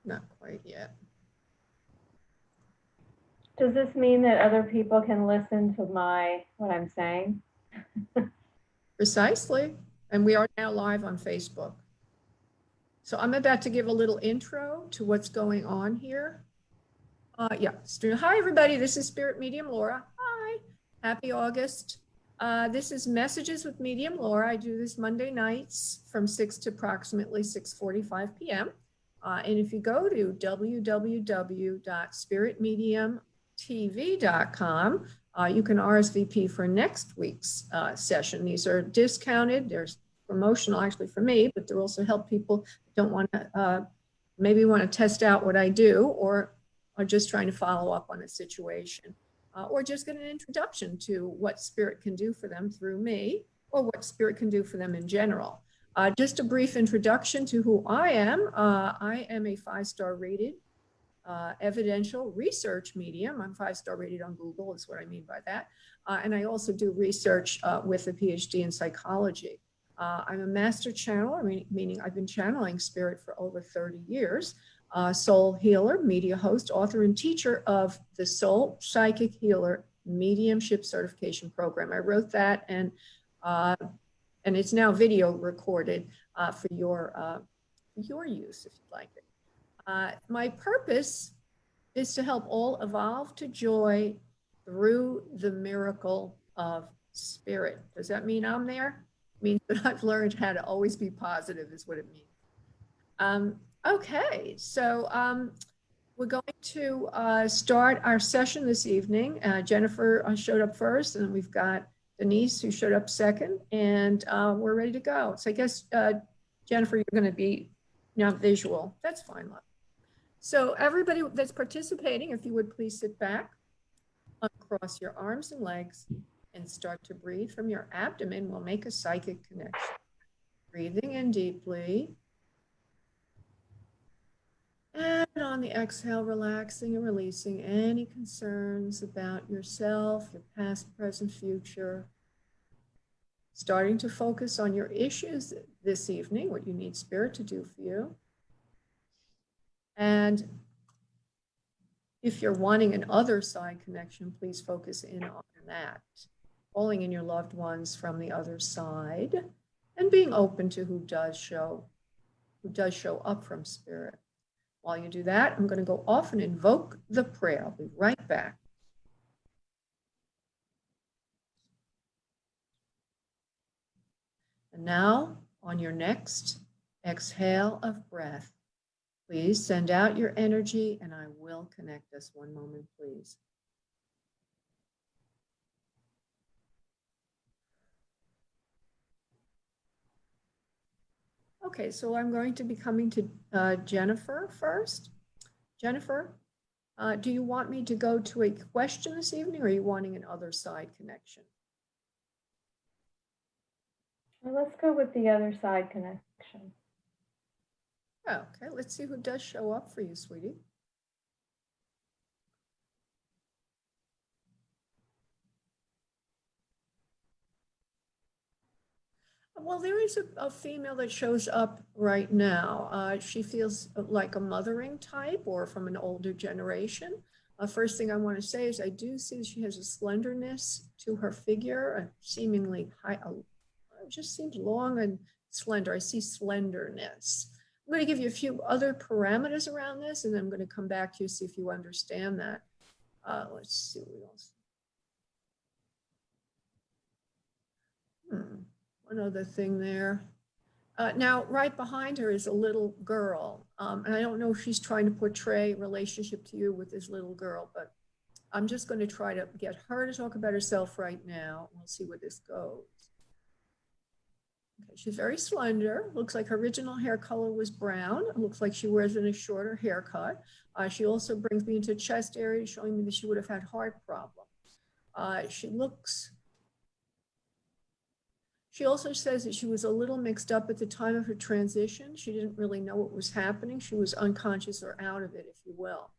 not quite yet. Does this mean that other people can listen to what I'm saying? Precisely. And we are now live on Facebook. So I'm about to give a little intro to what's going on here. Hi, everybody. This is Spirit Medium Laura. Hi. Happy August. This is Messages with Medium Laura. I do this Monday nights from 6 to approximately 6:45 p.m. And if you go to www.spiritmediumtv.com, you can RSVP for next week's session. These are discounted. There's promotional actually for me, but they're also help people who don't want to, maybe want to test out what I do, or are just trying to follow up on a situation, or just get an introduction to what Spirit can do for them through me, or what Spirit can do for them in general. Just a brief introduction to who I am. I am a 5-star rated evidential research medium. I'm 5-star rated on Google, is what I mean by that. And I also do research with a PhD in psychology. I'm a master channeler, meaning I've been channeling Spirit for over 30 years. Soul healer, media host, author, and teacher of the Soul Psychic Healer Mediumship Certification Program. I wrote that, and it's now video recorded for your use, if you'd like it. My purpose is to help all evolve to joy through the miracle of Spirit. Does that mean I'm there? It means that I've learned how to always be positive, is what it means. Okay, so we're going to start our session this evening. Jennifer showed up first, and we've got Denise who showed up second, and we're ready to go. So I guess, Jennifer, you're going to be visual. That's fine, love. So everybody that's participating, if you would please sit back, uncross your arms and legs, and start to breathe from your abdomen. We'll make a psychic connection. Breathing in deeply. And on the exhale, relaxing and releasing any concerns about yourself, your past, present, future. Starting to focus on your issues this evening, what you need Spirit to do for you. And if you're wanting an other side connection, please focus in on that. Calling in your loved ones from the other side, and being open to who does show up from Spirit. While you do that, I'm going to go off and invoke the prayer. I'll be right back. And now, on your next exhale of breath, please send out your energy, and I will connect us. One moment, please. Okay, so I'm going to be coming to Jennifer first. Jennifer, do you want me to go to a question this evening, or are you wanting an other side connection? Well, let's go with the other side connection. Okay, let's see who does show up for you, sweetie. Well, there is a female that shows up right now. She feels like a mothering type or from an older generation. First thing I want to say is I do see she has a slenderness to her figure, seemingly high, it just seems long and slender. I see slenderness. I'm going to give you a few other parameters around this, and then I'm going to come back to you, see if you understand that. Let's see what else. One other thing there. Now, right behind her is a little girl. And I don't know if she's trying to portray a relationship to you with this little girl, but I'm just going to try to get her to talk about herself right now. We'll see where this goes. Okay, she's very slender. Looks like her original hair color was brown. It looks like she wears a shorter haircut. She also brings me into chest area, showing me that she would have had heart problems. She also says that she was a little mixed up at the time of her transition. She didn't really know what was happening. She was unconscious or out of it, if you will.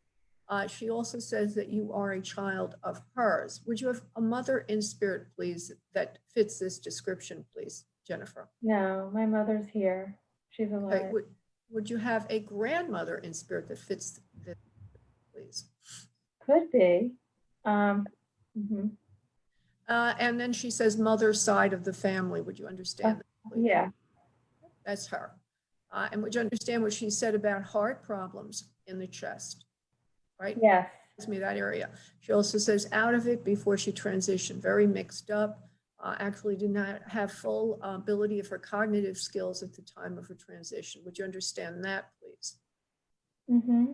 She also says that you are a child of hers. Would you have a mother in spirit, please, that fits this description, please, Jennifer? No, my mother's here. She's alive. Okay. Would you have a grandmother in spirit that fits this, please? Could be. Mhm. And then she says mother's side of the family. Would you understand that, please? Yeah. That's her. And would you understand what she said about heart problems in the chest, right? Yes. Gives me that area. She also says out of it before she transitioned, very mixed up, actually did not have full ability of her cognitive skills at the time of her transition. Would you understand that, please? Mm-hmm.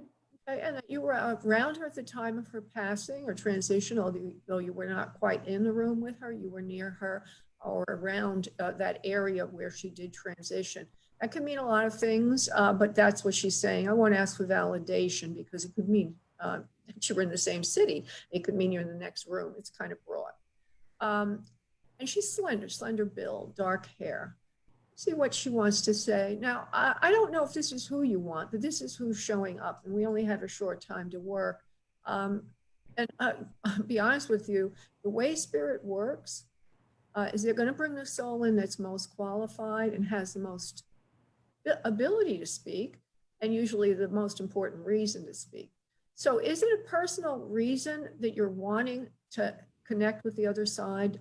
Okay, and that you were around her at the time of her passing or transition, although you were not quite in the room with her, you were near her or around that area where she did transition. That could mean a lot of things, but that's what she's saying. I won't ask for validation because it could mean that you were in the same city. It could mean you're in the next room. It's kind of broad. And she's slender build, dark hair. See what she wants to say. Now, I don't know if this is who you want, but this is who's showing up, and we only have a short time to work. And I'll be honest with you, the way spirit works is they're going to bring the soul in that's most qualified and has the most ability to speak, and usually the most important reason to speak. So is it a personal reason that you're wanting to connect with the other side,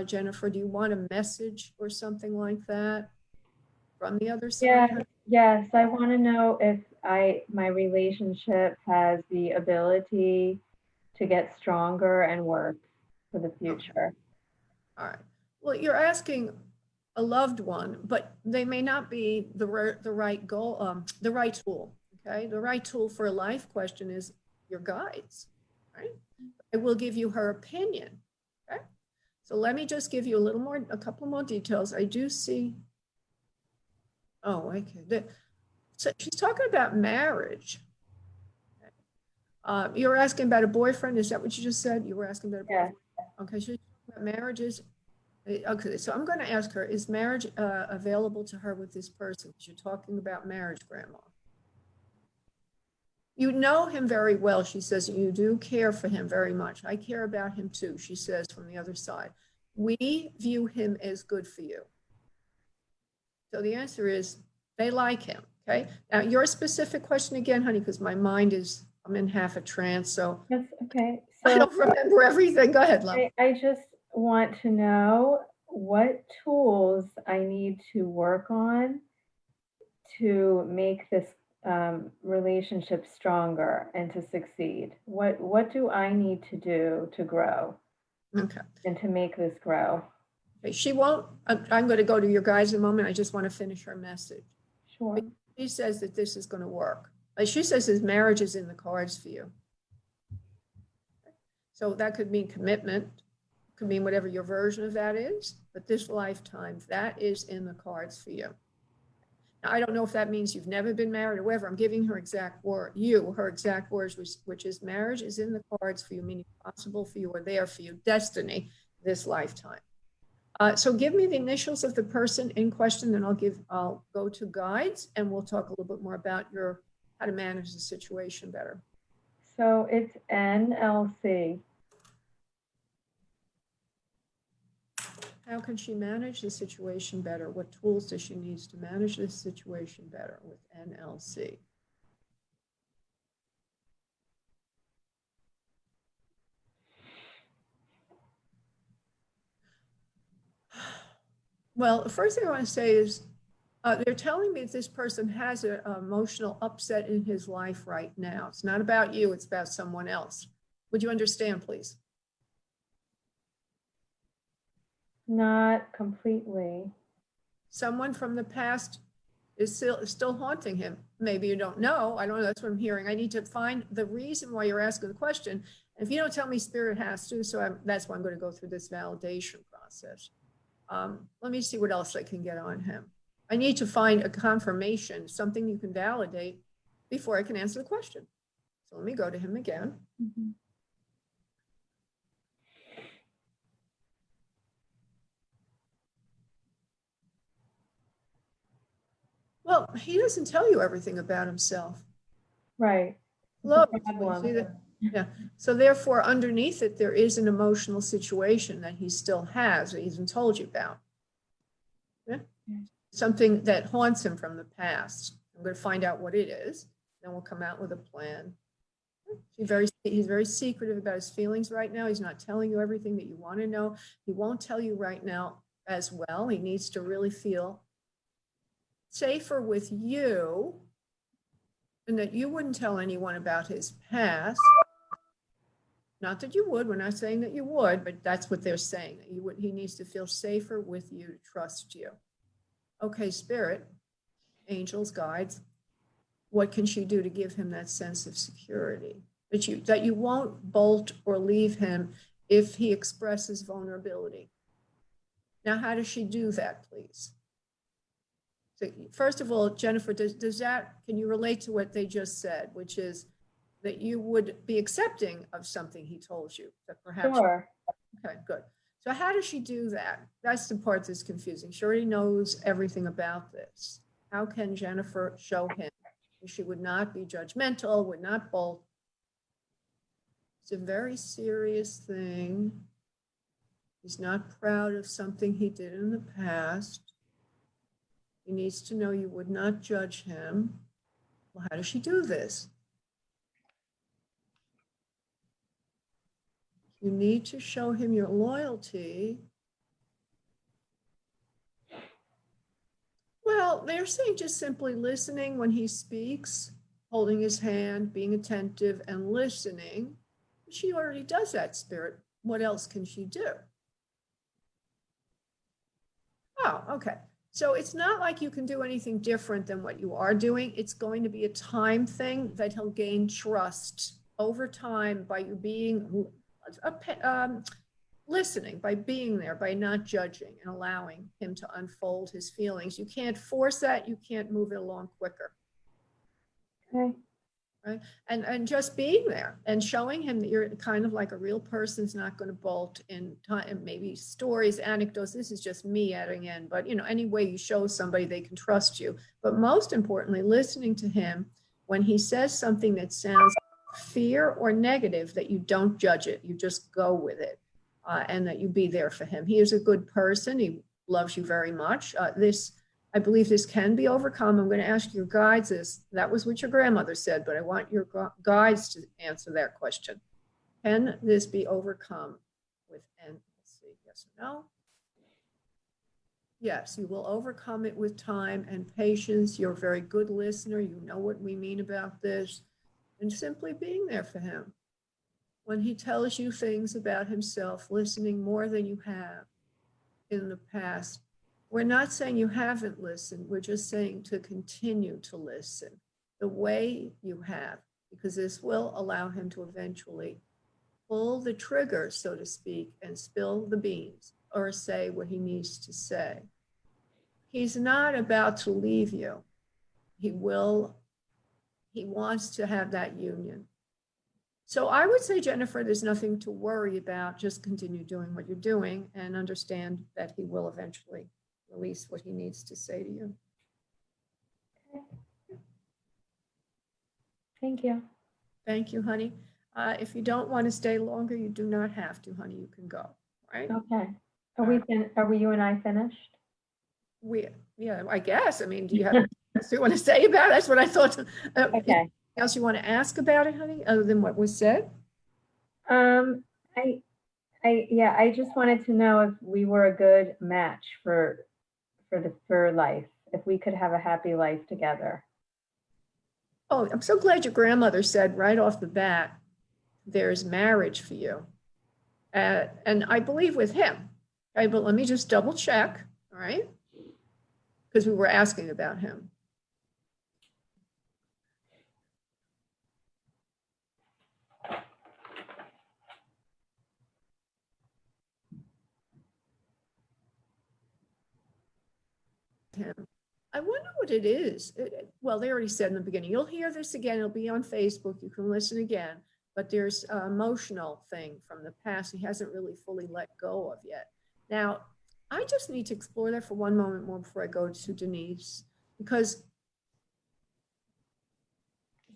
Jennifer? Do you want a message or something like that from the other side? Yeah. Yes. I want to know if my relationship has the ability to get stronger and work for the future. All right. Well, you're asking a loved one, but they may not be the right goal, the right tool. Okay. The right tool for a life question is your guides, right? It will give you her opinion. Okay. So let me just give you a couple more details. I do see. Oh, okay. So she's talking about marriage. You were asking about a boyfriend. Is that what you just said? You were asking about a boyfriend? Yeah. Okay. So about marriages. Okay, so I'm going to ask her, is marriage available to her with this person? Because you're talking about marriage, Grandma. You know him very well, she says, and you do care for him very much. I care about him too, she says from the other side. We view him as good for you. So the answer is they like him, okay? Now, your specific question again, honey, because my mind is, I'm in half a trance, so That's okay. I So don't remember everything. Go ahead, love. I just want to know what tools I need to work on to make this relationship stronger and to succeed. What do I need to do to grow Okay. and to make this grow? Okay, she won't, I'm going to go to your guys in a moment. I just want to finish her message. Sure. She says that this is going to work. She says his marriage is in the cards for you. So that could mean commitment, could mean whatever your version of that is, but this lifetime, that is in the cards for you. Now, I don't know if that means you've never been married or whatever. I'm giving her exact word, her exact words, which is marriage is in the cards for you, meaning possible for you or there for you, destiny, this lifetime. So give me the initials of the person in question, then I'll go to guides and we'll talk a little bit more about how to manage the situation better. So it's NLC. How can she manage the situation better? What tools does she need to manage this situation better with NLC? Well, the first thing I want to say is they're telling me that this person has an emotional upset in his life right now. It's not about you, it's about someone else. Would you understand, please? Not completely. Someone from the past is still haunting him. Maybe you don't know. I don't know. That's what I'm hearing. I need to find the reason why you're asking the question. And if you don't tell me, spirit has to. So that's why I'm going to go through this validation process. Let me see what else I can get on him. I need to find a confirmation, something you can validate before I can answer the question. So let me go to him again. Mm-hmm. Well, he doesn't tell you everything about himself. Right. Love, see that? Yeah. So therefore, underneath it, there is an emotional situation that he still has, that he hasn't told you about. Yeah. Something that haunts him from the past. I'm going to find out what it is. Then we'll come out with a plan. He's very secretive about his feelings right now. He's not telling you everything that you want to know. He won't tell you right now as well. He needs to really feel safer with you, and that you wouldn't tell anyone about his past. Not that you would, we're not saying that you would, but that's what they're saying, that you would, he needs to feel safer with you, to trust you. Okay, Spirit, angels, guides, what can she do to give him that sense of security? That you won't bolt or leave him if he expresses vulnerability. Now, how does she do that, please? So first of all, Jennifer, does that, can you relate to what they just said, which is that you would be accepting of something he told you, that perhaps. Sure. Okay, good. So how does she do that? That's the part that's confusing. She already knows everything about this. How can Jennifer show him? She would not be judgmental, would not bolt. It's a very serious thing. He's not proud of something he did in the past. He needs to know you would not judge him. Well, how does she do this? You need to show him your loyalty. Well, they're saying just simply listening when he speaks, holding his hand, being attentive and listening. She already does that, Spirit. What else can she do? Oh, okay. So it's not like you can do anything different than what you are doing. It's going to be a time thing that he'll gain trust over time by you being listening, by being there, by not judging and allowing him to unfold his feelings. You can't force that. You can't move it along quicker. Okay. Right? And just being there and showing him that you're kind of like a real person's not going to bolt in time, maybe stories, anecdotes. This is just me adding in, but you know, any way you show somebody they can trust you. But most importantly, listening to him when he says something that sounds fear or negative, that you don't judge it, you just go with it, and that you be there for him. He is a good person. He loves you very much. I believe this can be overcome. I'm going to ask your guides this. That was what your grandmother said, but I want your guides to answer that question. Can this be overcome with, and let's see, yes or no? Yes, you will overcome it with time and patience. You're a very good listener. You know what we mean about this. And simply being there for him. When he tells you things about himself, listening more than you have in the past. We're not saying you haven't listened. We're just saying to continue to listen the way you have, because this will allow him to eventually pull the trigger, so to speak, and spill the beans or say what he needs to say. He's not about to leave you. He wants to have that union. So I would say, Jennifer, there's nothing to worry about. Just continue doing what you're doing and understand that he will eventually release what he needs to say to you. Okay. Thank you. Thank you, honey. If you don't want to stay longer, you do not have to, honey. You can go, right? Okay. Are we you and I finished? Yeah, I guess. I mean, do you have anything else you want to say about it? That's what I thought. Okay. Anything else you want to ask about it, honey, other than what was said? I just wanted to know if we were a good match for life, if we could have a happy life together. Oh, I'm so glad your grandmother said right off the bat, there's marriage for you. And I believe with him. Okay, but let me just double check, all right? Because we were asking about him. I wonder what it is. Well, they already said in the beginning, you'll hear this again. It'll be on Facebook. You can listen again. But there's an emotional thing from the past he hasn't really fully let go of yet. Now, I just need to explore that for one moment more before I go to Denise, because Is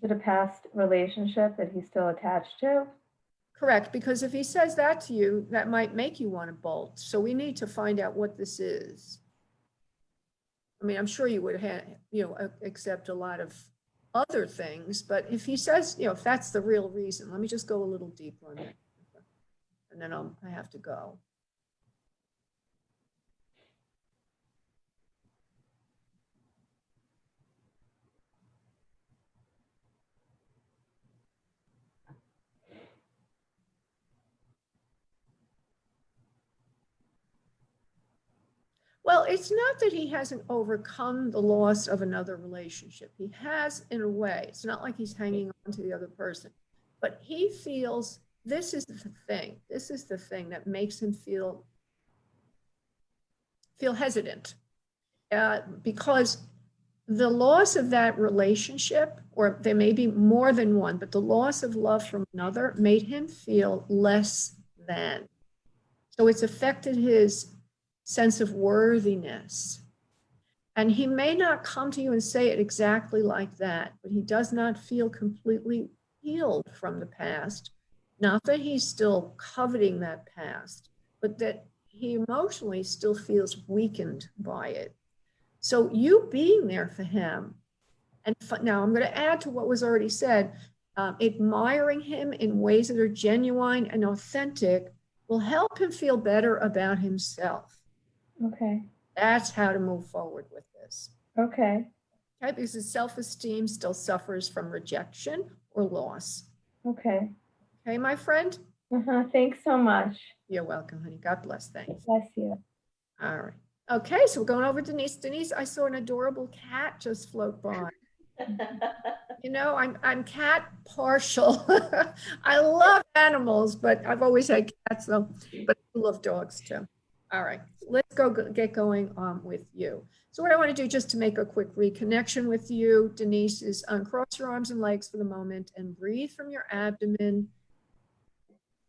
it a past relationship that he's still attached to? correct, because if he says that to you, that might make you want to bolt. So we need to find out what this is. I mean, I'm sure you would have, accept a lot of other things, but if he says, if that's the real reason, let me just go a little deeper on that. And then I have to go. Well, it's not that he hasn't overcome the loss of another relationship. He has, in a way. It's not like he's hanging on to the other person, but he feels this is the thing. This is the thing that makes him feel hesitant, because the loss of that relationship, or there may be more than one, but the loss of love from another made him feel less than. So it's affected his sense of worthiness. And he may not come to you and say it exactly like that, but he does not feel completely healed from the past. Not that he's still coveting that past, but that he emotionally still feels weakened by it. So you being there for him, and now I'm going to add to what was already said, admiring him in ways that are genuine and authentic will help him feel better about himself. Okay. That's how to move forward with this. Okay. Okay, because his self-esteem still suffers from rejection or loss. Okay. Okay, my friend? Thanks so much. You're welcome, honey. God bless. Thanks. Bless you. All right. Okay, so we're going over to Denise. Denise, I saw an adorable cat just float by. I'm cat partial. I love animals, but I've always had cats, though. But I love dogs too. All right, let's get going with you. So what I want to do, just to make a quick reconnection with you, Denise, is uncross your arms and legs for the moment and breathe from your abdomen.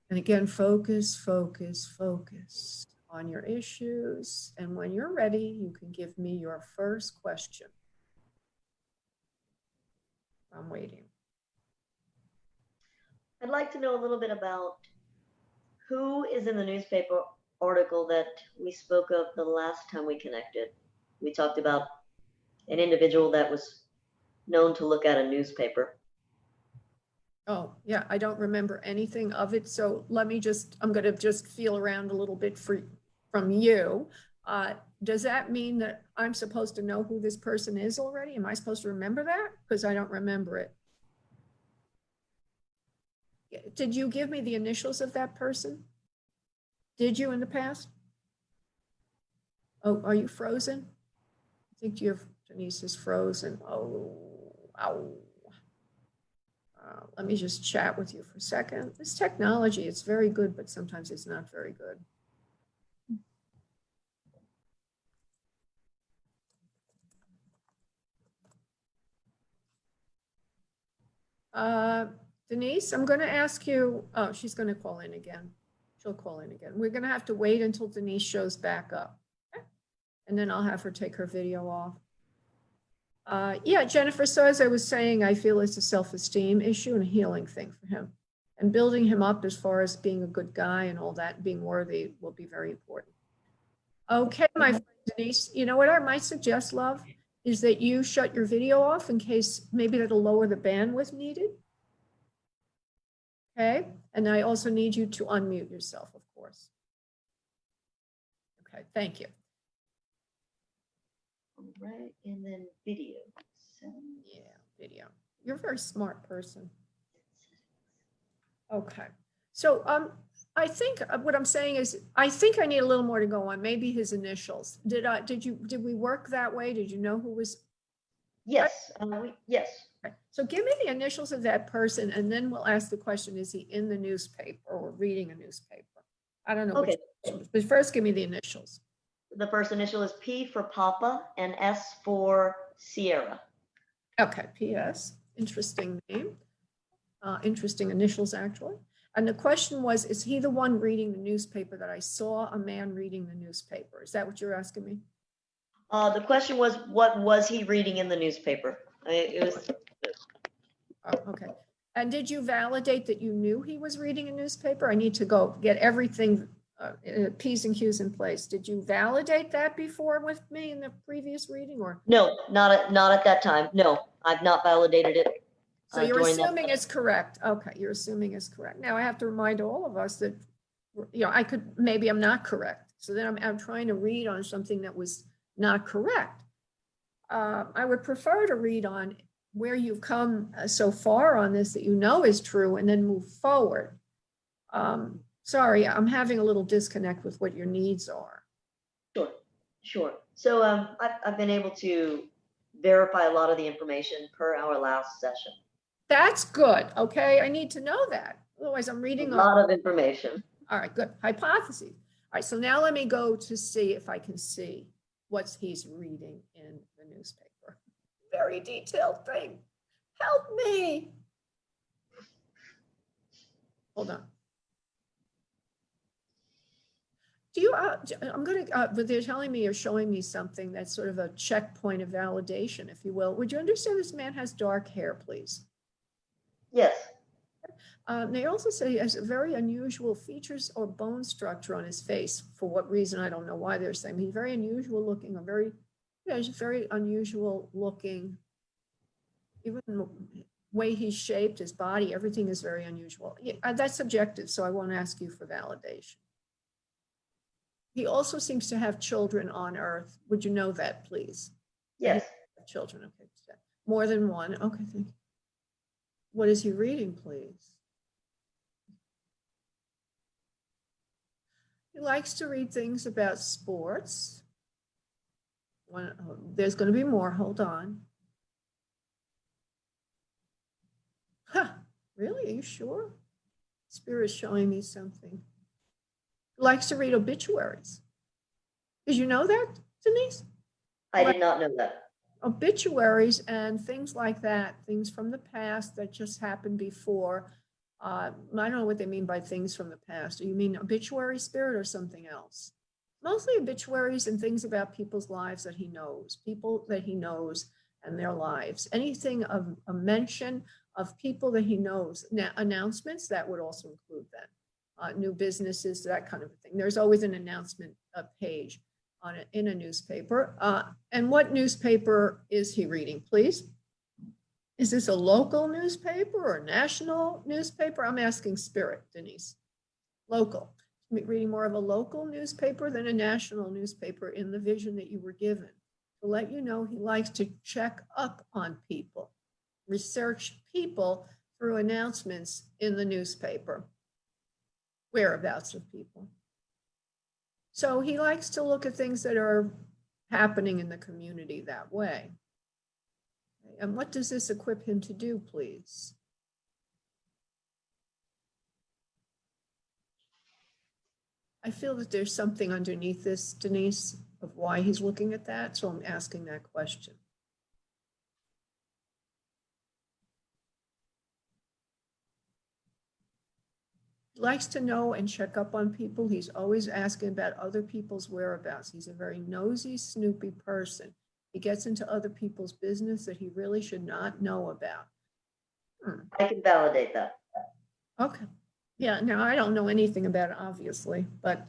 And again, focus, focus, focus on your issues. And when you're ready, you can give me your first question. I'm waiting. I'd like to know a little bit about who is in the newspaper article that we spoke of the last time we connected. We talked about an individual that was known to look at a newspaper. Oh, yeah, I don't remember anything of it. So I'm going to just feel around a little bit from you. Does that mean that I'm supposed to know who this person is already? Am I supposed to remember that? Because I don't remember it. Did you give me the initials of that person? Did you in the past? Oh, are you frozen? I think Denise is frozen. Oh, ow. Let me just chat with you for a second. This technology, it's very good, but sometimes it's not very good. Denise, I'm going to ask you, oh, she's going to call in again. She'll call in again. We're going to have to wait until Denise shows back up. Okay? And then I'll have her take her video off. Yeah, Jennifer, so as I was saying, I feel it's a self-esteem issue and a healing thing for him. And building him up as far as being a good guy and all that, being worthy will be very important. Okay, my friend Denise, you know what I might suggest, love, is that you shut your video off in case maybe that'll lower the bandwidth needed. Okay, and I also need you to unmute yourself, of course. Okay, thank you. All right, and then video. Yeah, video. You're a very smart person. Okay, so I think what I'm saying is, I think I need a little more to go on. Maybe his initials. Did we work that way? Did you know who was? Yes, yes. Okay. So give me the initials of that person, and then we'll ask the question: is he in the newspaper or reading a newspaper? I don't know. Okay. But first, give me the initials. The first initial is P for Papa and S for Sierra. Okay, P.S. Interesting name. Interesting initials, actually. And the question was, is he the one reading the newspaper that I saw a man reading the newspaper? Is that what you're asking me? The question was, what was he reading in the newspaper? It was. Oh, okay. And did you validate that you knew he was reading a newspaper? I need to go get everything P's and Q's in place. Did you validate that before with me in the previous reading, or? No, not at that time. No, I've not validated it. So you're during that assuming it's correct. Okay, you're assuming it's correct. Now I have to remind all of us that, maybe I'm not correct. So then I'm trying to read on something that was not correct. I would prefer to read on where you've come so far on this that you know is true, and then move forward. Sorry, I'm having a little disconnect with what your needs are. Sure. So I've been able to verify a lot of the information per our last session. That's good. Okay, I need to know that. Otherwise, I'm A reading. lot of information. All right, good. Hypotheses. All right, so now let me go to see if I can see what he's reading in the newspaper. Very detailed thing. Help me. Hold on. Do you, I'm going to, but they're telling me or showing me something that's sort of a checkpoint of validation, if you will. Would you understand this man has dark hair, please? Yes. They also say he has a very unusual features or bone structure on his face. For what reason, I don't know why they're saying. He's very unusual looking, he's very unusual looking. Even the way he's shaped, his body, everything is very unusual. Yeah, that's subjective, so I won't ask you for validation. He also seems to have children on Earth. Would you know that, please? Yes. Children, okay. More than one. Okay, thank you. What is he reading, please? He likes to read things about sports. There's going to be more. Hold on. Huh, really? Are you sure? Spirit is showing me something. He likes to read obituaries. Did you know that, Denise? I did not know that. Obituaries and things like that, things from the past that just happened before. I don't know what they mean by things from the past. Do you mean obituary spirit or something else? Mostly obituaries and things about people's lives that he knows, people that he knows and their lives. Anything of a mention of people that he knows. Now, announcements, that would also include that. New businesses, that kind of thing. There's always an announcement page on it in a newspaper. And what newspaper is he reading, please? Is this a local newspaper or a national newspaper? I'm asking Spirit, Denise. Local. Reading more of a local newspaper than a national newspaper in the vision that you were given. To let you know, he likes to check up on people, research people through announcements in the newspaper, whereabouts of people. So he likes to look at things that are happening in the community that way. And what does this equip him to do, please? I feel that there's something underneath this, Denise, of why he's looking at that. So I'm asking that question. He likes to know and check up on people. He's always asking about other people's whereabouts. He's a very nosy, snoopy person. He gets into other people's business that he really should not know about. I can validate that. Okay. Yeah, now I don't know anything about it, obviously, but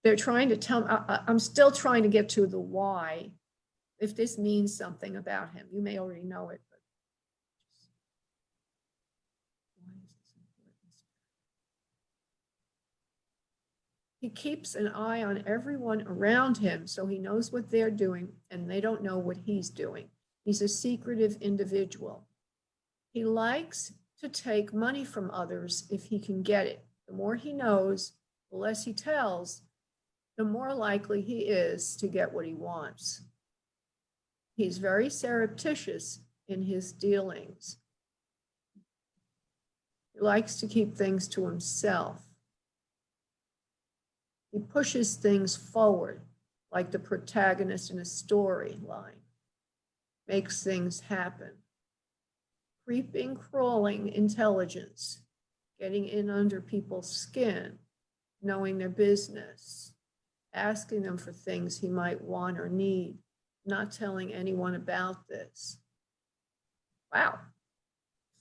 they're trying to tell me, I'm still trying to get to the why, if this means something about him. You may already know it, but why is this important? He keeps an eye on everyone around him so he knows what they're doing and they don't know what he's doing. He's a secretive individual. He likes to take money from others if he can get it. The more he knows, the less he tells, the more likely he is to get what he wants. He's very surreptitious in his dealings. He likes to keep things to himself. He pushes things forward like the protagonist in a storyline, makes things happen. Creeping, crawling intelligence, getting in under people's skin, knowing their business, asking them for things he might want or need, not telling anyone about this. Wow.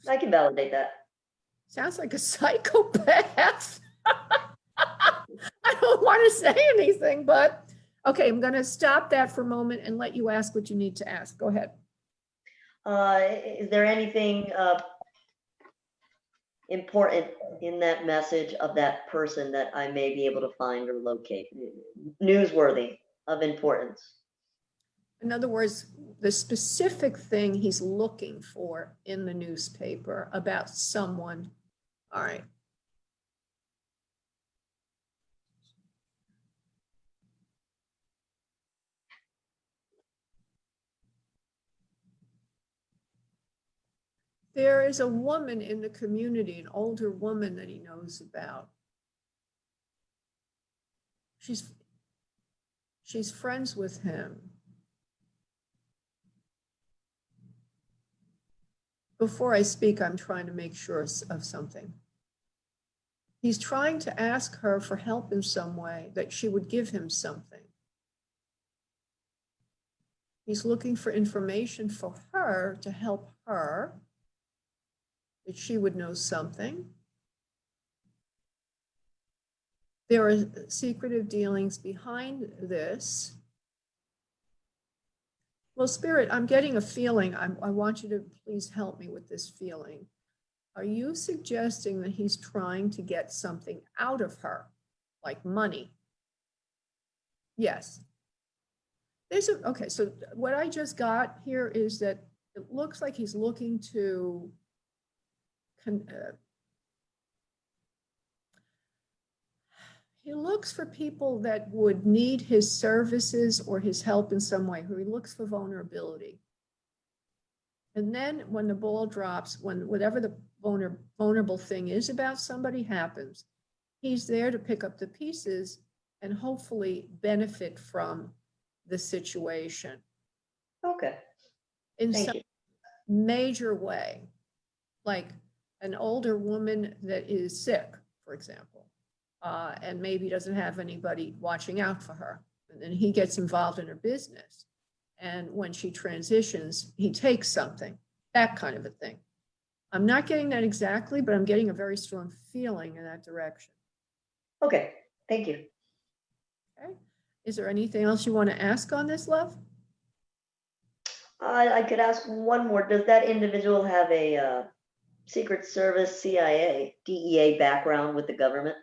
I can validate that. Sounds like a psychopath. I don't to say anything, but okay, I'm going to stop that for a moment and let you ask what you need to ask. Go ahead. Is there anything important in that message of that person that I may be able to find or locate? Newsworthy, of importance? In other words, the specific thing he's looking for in the newspaper about someone. All right. There is a woman in the community, an older woman that he knows about. She's friends with him. Before I speak, I'm trying to make sure of something. He's trying to ask her for help in some way, that she would give him something. He's looking for information for her to help her, that she would know something. There are secretive dealings behind this. Well, Spirit, I'm getting a feeling. I want you to please help me with this feeling. Are you suggesting that he's trying to get something out of her, like money? Yes. Okay, so what I just got here is that it looks like he's looking to he looks for people that would need his services or his help in some way, who he looks for vulnerability. And then when the ball drops, when whatever the vulnerable thing is about somebody happens, he's there to pick up the pieces and hopefully benefit from the situation. Okay. In Thank some you. major way, like an older woman that is sick, for example, and maybe doesn't have anybody watching out for her. And then he gets involved in her business. And when she transitions, he takes something, that kind of a thing. I'm not getting that exactly, but I'm getting a very strong feeling in that direction. Okay, thank you. Okay. Is there anything else you want to ask on this, love? I could ask one more. Does that individual have a Secret Service, CIA, DEA background with the government?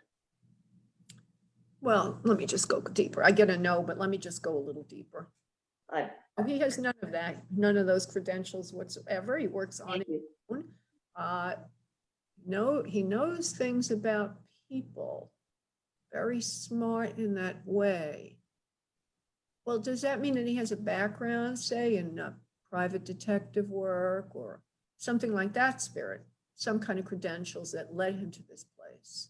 Well, let me just go deeper. I get a no, but let me just go a little deeper. I, He has none of that, none of those credentials whatsoever. He works on thank his you. own. No, he knows things about people. Very smart in that way. Well, does that mean that he has a background, say, in private detective work or something like that, Spirit? Some kind of credentials that led him to this place.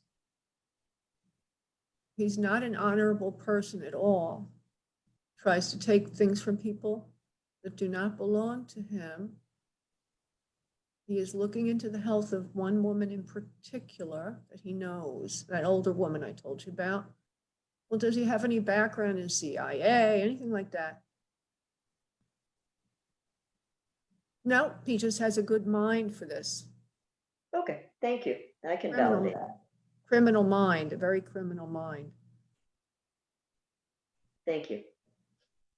He's not an honorable person at all. Tries to take things from people that do not belong to him. He is looking into the health of one woman in particular that he knows, that older woman I told you about. Well, does he have any background in CIA, anything like that? No, he just has a good mind for this. Okay, thank you. I can Criminal, validate that. criminal mind, a very criminal mind. Thank you.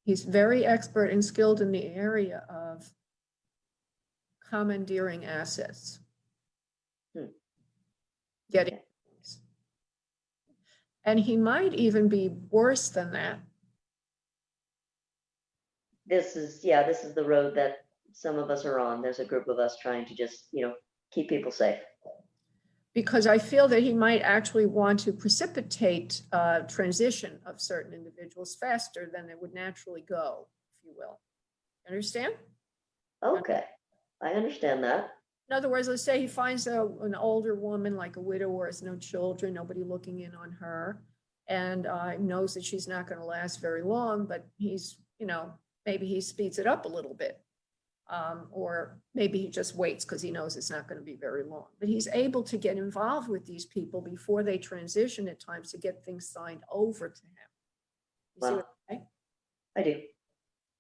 He's very expert and skilled in the area of commandeering assets. Getting Okay. things. And he might even be worse than that. This is the road that some of us are on. There's a group of us trying to just, keep people safe. Because I feel that he might actually want to precipitate transition of certain individuals faster than they would naturally go, if you will. Understand? Okay, I understand that. In other words, let's say he finds an older woman, like a widow or has no children, nobody looking in on her, and knows that she's not going to last very long, but he's, maybe he speeds it up a little bit. Or maybe he just waits because he knows it's not going to be very long. But he's able to get involved with these people before they transition at times to get things signed over to him. You see Wow. what I'm saying? I do.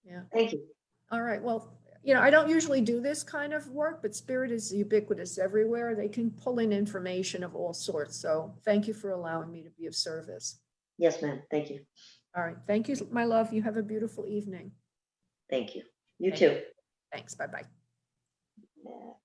Yeah. Thank you. All right. Well, I don't usually do this kind of work, but Spirit is ubiquitous everywhere. They can pull in information of all sorts. So thank you for allowing me to be of service. Yes, ma'am. Thank you. All right. Thank you, my love. You have a beautiful evening. Thank you. You Thank too. Thanks. Bye-bye.